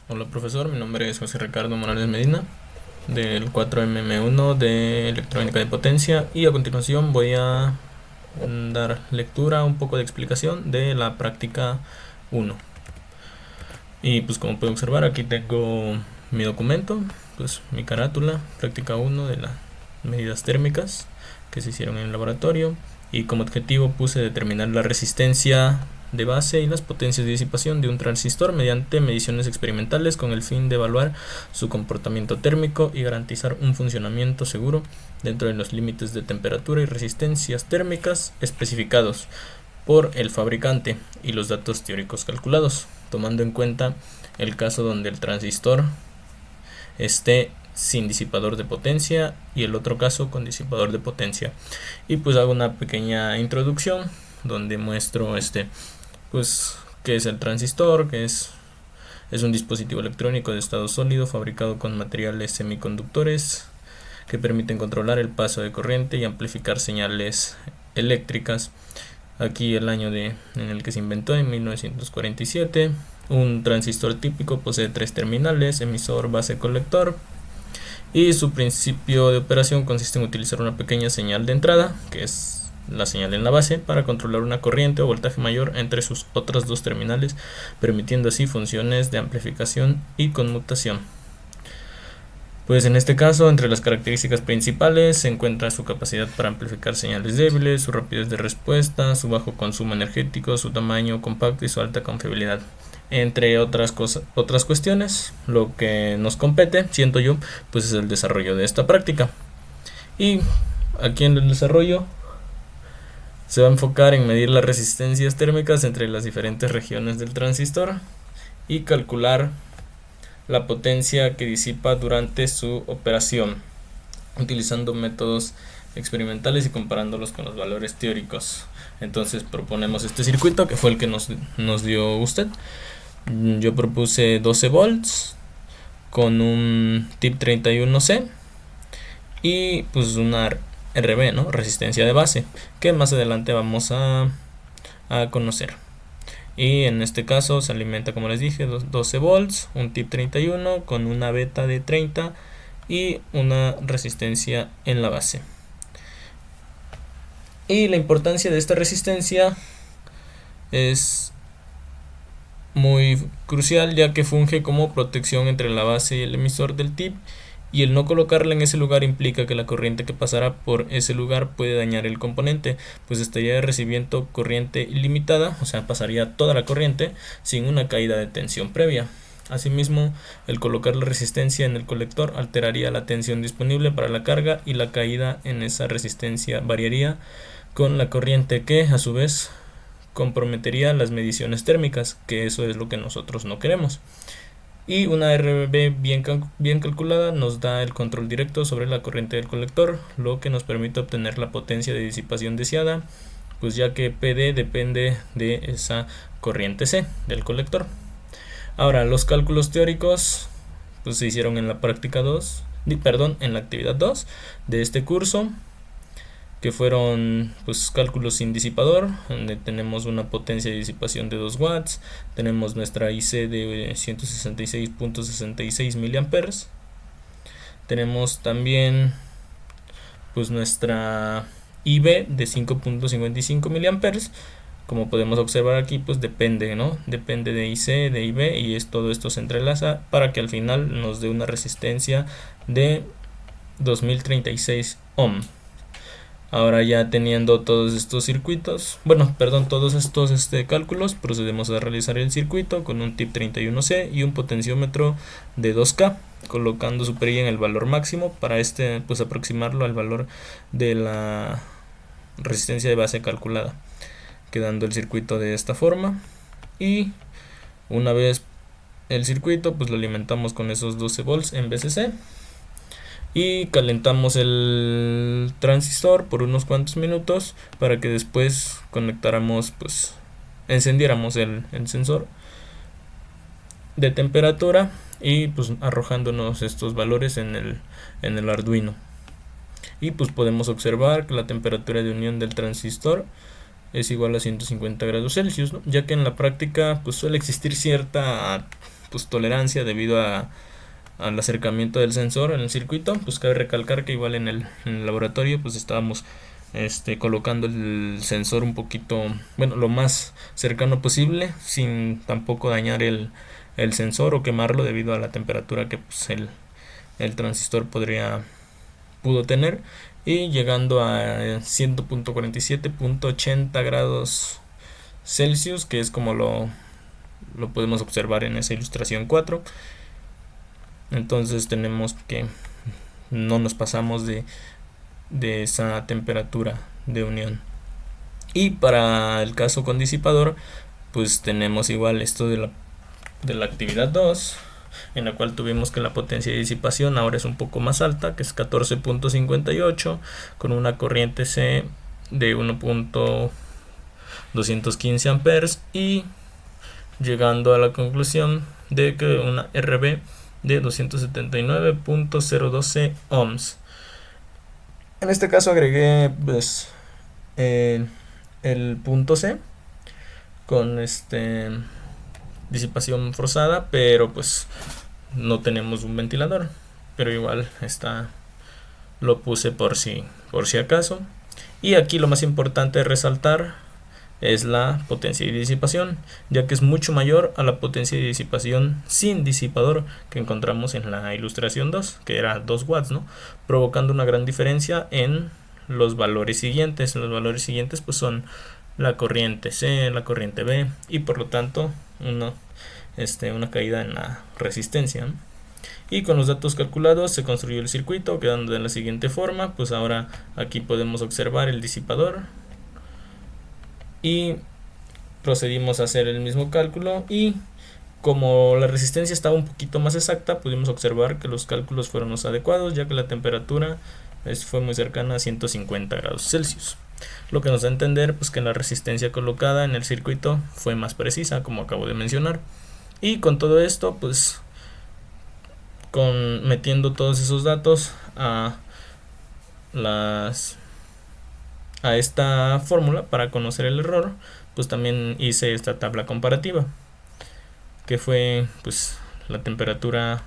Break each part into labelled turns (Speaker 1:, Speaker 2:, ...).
Speaker 1: Hola profesor, mi nombre es José Ricardo Morales Medina del 4MM1 de Electrónica de Potencia y a continuación voy a dar lectura, un poco de explicación de la práctica 1. Y pues como pueden observar aquí tengo mi documento, pues mi carátula, práctica 1 de las medidas térmicas que se hicieron en el laboratorio y como objetivo puse determinar la resistencia de base y las potencias de disipación de un transistor mediante mediciones experimentales con el fin de evaluar su comportamiento térmico y garantizar un funcionamiento seguro dentro de los límites de temperatura y resistencias térmicas especificados por el fabricante y los datos teóricos calculados, tomando en cuenta el caso donde el transistor esté sin disipador de potencia y el otro caso con disipador de potencia. Y pues hago una pequeña introducción donde muestro pues qué es el transistor, que es un dispositivo electrónico de estado sólido fabricado con materiales semiconductores que permiten controlar el paso de corriente y amplificar señales eléctricas. Aquí el año en el que se inventó, en 1947. Un transistor típico posee 3 terminales, emisor, base, colector. Y su principio de operación consiste en utilizar una pequeña señal de entrada, que es la señal en la base, para controlar una corriente o voltaje mayor entre sus otras 2 terminales, permitiendo así funciones de amplificación y conmutación. Pues en este caso, entre las características principales se encuentra su capacidad para amplificar señales débiles, su rapidez de respuesta, su bajo consumo energético, su tamaño compacto y su alta confiabilidad. Entre otras cuestiones, lo que nos compete, siento yo, pues es el desarrollo de esta práctica. Y aquí en el desarrollo se va a enfocar en medir las resistencias térmicas entre las diferentes regiones del transistor y calcular la potencia que disipa durante su operación, utilizando métodos experimentales y comparándolos con los valores teóricos. Entonces proponemos este circuito que fue el que nos dio usted. Yo propuse 12 volts con un tip 31C y pues una RB, ¿no? Resistencia de base, que más adelante vamos a conocer. Y en este caso se alimenta, como les dije, 12 volts, un tip 31 con una beta de 30 y una resistencia en la base. Y la importancia de esta resistencia es muy crucial, ya que funge como protección entre la base y el emisor del tip, y el no colocarla en ese lugar implica que la corriente que pasará por ese lugar puede dañar el componente, pues estaría recibiendo corriente ilimitada, o sea, pasaría toda la corriente sin una caída de tensión previa. Asimismo, el colocar la resistencia en el colector alteraría la tensión disponible para la carga y la caída en esa resistencia variaría con la corriente, que a su vez comprometería las mediciones térmicas, que eso es lo que nosotros no queremos. Y una RB bien calculada nos da el control directo sobre la corriente del colector, lo que nos permite obtener la potencia de disipación deseada, pues ya que PD depende de esa corriente C del colector. Ahora, los cálculos teóricos pues se hicieron en la práctica 2, en la actividad 2 de este curso, que fueron pues cálculos sin disipador, donde tenemos una potencia de disipación de 2 watts, tenemos nuestra IC de 166.66 miliamperes, tenemos también pues nuestra IB de 5.55 miliamperes. Como podemos observar aquí, pues depende, ¿no? Depende de IC, de IB, y todo esto se entrelaza para que al final nos dé una resistencia de 2036 ohm. Ahora, ya teniendo todos estos circuitos, todos estos cálculos, procedemos a realizar el circuito con un tip 31C y un potenciómetro de 2K, colocando super I en el valor máximo para pues aproximarlo al valor de la resistencia de base calculada, quedando el circuito de esta forma. Y una vez el circuito, pues lo alimentamos con esos 12 volts en VCC y calentamos el transistor por unos cuantos minutos para que después conectáramos, pues encendiéramos el sensor de temperatura y pues arrojándonos estos valores en el Arduino. Y pues podemos observar que la temperatura de unión del transistor es igual a 150 grados Celsius, ¿no? Ya que en la práctica pues suele existir cierta pues tolerancia debido al acercamiento del sensor en el circuito. Pues cabe recalcar que igual en el laboratorio pues estábamos colocando el sensor un poquito, bueno, lo más cercano posible, sin tampoco dañar el sensor o quemarlo debido a la temperatura que pues, el transistor pudo tener, y llegando a 100.47.80 grados Celsius, que es como lo podemos observar en esa ilustración 4. Entonces tenemos que no nos pasamos de esa temperatura de unión. Y para el caso con disipador, pues tenemos igual esto de la actividad 2, en la cual tuvimos que la potencia de disipación ahora es un poco más alta, que es 14.58, con una corriente C de 1.215 amperes, y llegando a la conclusión de que una RB de 279.012 ohms. En este caso agregué pues el punto C con disipación forzada, pero pues no tenemos un ventilador, pero igual lo puse por si acaso. Y aquí lo más importante de resaltar es la potencia de disipación, ya que es mucho mayor a la potencia de disipación sin disipador que encontramos en la ilustración 2, que era 2 watts, ¿no? Provocando una gran diferencia en los valores siguientes. Los valores siguientes pues son la corriente C, la corriente B, y por lo tanto una caída en la resistencia, ¿no? Y con los datos calculados se construyó el circuito, quedando de la siguiente forma. Pues ahora aquí podemos observar el disipador y procedimos a hacer el mismo cálculo, y como la resistencia estaba un poquito más exacta, pudimos observar que los cálculos fueron los adecuados, ya que la temperatura fue muy cercana a 150 grados Celsius, lo que nos da a entender pues que la resistencia colocada en el circuito fue más precisa, como acabo de mencionar. Y con todo esto, pues metiendo todos esos datos a esta fórmula para conocer el error, pues también hice esta tabla comparativa, que fue pues la temperatura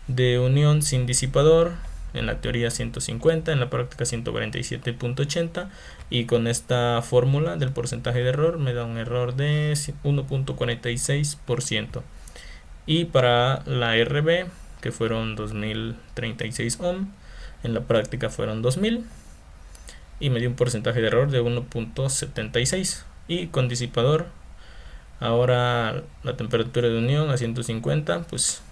Speaker 1: de unión sin disipador, en la teoría 150, en la práctica 147.80, y con esta fórmula del porcentaje de error me da un error de 1.46%. Y para la RB, que fueron 2036 ohm, en la práctica fueron 2000, y me dio un porcentaje de error de 1.76. Y con disipador, ahora la temperatura de unión a 150 pues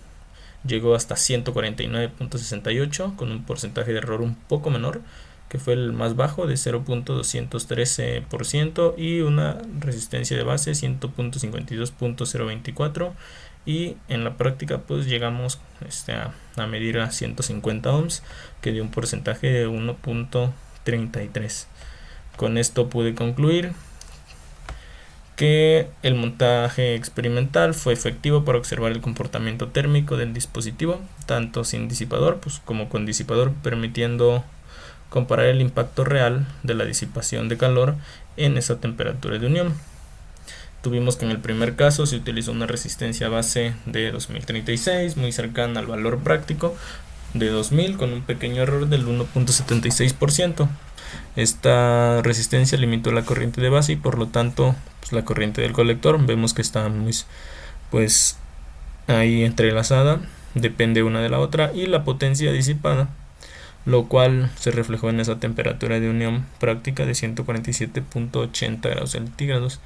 Speaker 1: llegó hasta 149.68, con un porcentaje de error un poco menor, que fue el más bajo, de 0.213%, y una resistencia de base 100.52.024, y en la práctica pues llegamos a medir a 150 ohms, que dio un porcentaje de 1.33. Con esto pude concluir que el montaje experimental fue efectivo para observar el comportamiento térmico del dispositivo, tanto sin disipador pues como con disipador, permitiendo comparar el impacto real de la disipación de calor en esa temperatura de unión. Tuvimos que en el primer caso se utilizó una resistencia base de 2036, muy cercana al valor práctico de 2000, con un pequeño error del 1.76%. Esta resistencia limitó la corriente de base y por lo tanto pues, la corriente del colector vemos que está muy pues ahí entrelazada, depende una de la otra, y la potencia disipada, lo cual se reflejó en esa temperatura de unión práctica de 147.80 grados centígrados,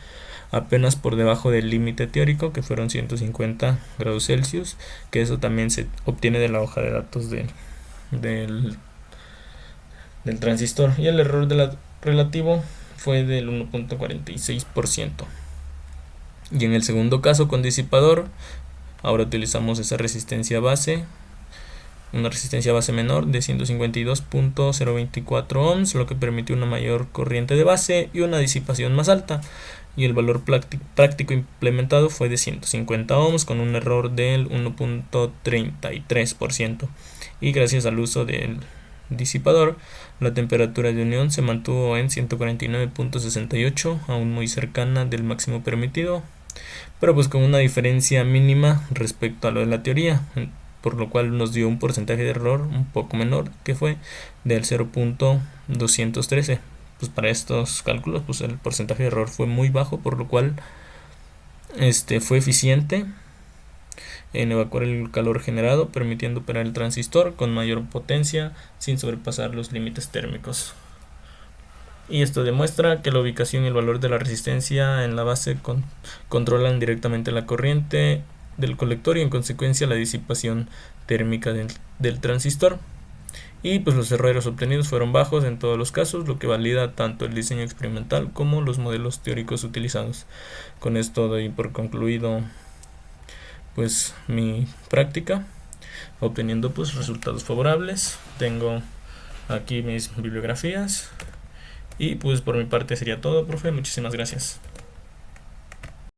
Speaker 1: apenas por debajo del límite teórico, que fueron 150 grados Celsius, que eso también se obtiene de la hoja de datos del transistor. Y el error relativo fue del 1.46%. Y en el segundo caso con disipador, ahora utilizamos esa resistencia base, una resistencia base menor de 152.024 ohms, lo que permitió una mayor corriente de base y una disipación más alta, y el valor práctico implementado fue de 150 ohms con un error del 1.33%. Y gracias al uso del disipador, la temperatura de unión se mantuvo en 149.68, aún muy cercana del máximo permitido, pero pues con una diferencia mínima respecto a lo de la teoría, por lo cual nos dio un porcentaje de error un poco menor, que fue del 0.213. Pues para estos cálculos pues el porcentaje de error fue muy bajo, por lo cual fue eficiente en evacuar el calor generado, permitiendo operar el transistor con mayor potencia sin sobrepasar los límites térmicos. Y esto demuestra que la ubicación y el valor de la resistencia en la base controlan directamente la corriente del colector y en consecuencia la disipación térmica del transistor. Y pues los errores obtenidos fueron bajos en todos los casos, lo que valida tanto el diseño experimental como los modelos teóricos utilizados. Con esto doy por concluido pues mi práctica, obteniendo pues resultados favorables. Tengo aquí mis bibliografías y pues por mi parte sería todo, profe. Muchísimas gracias.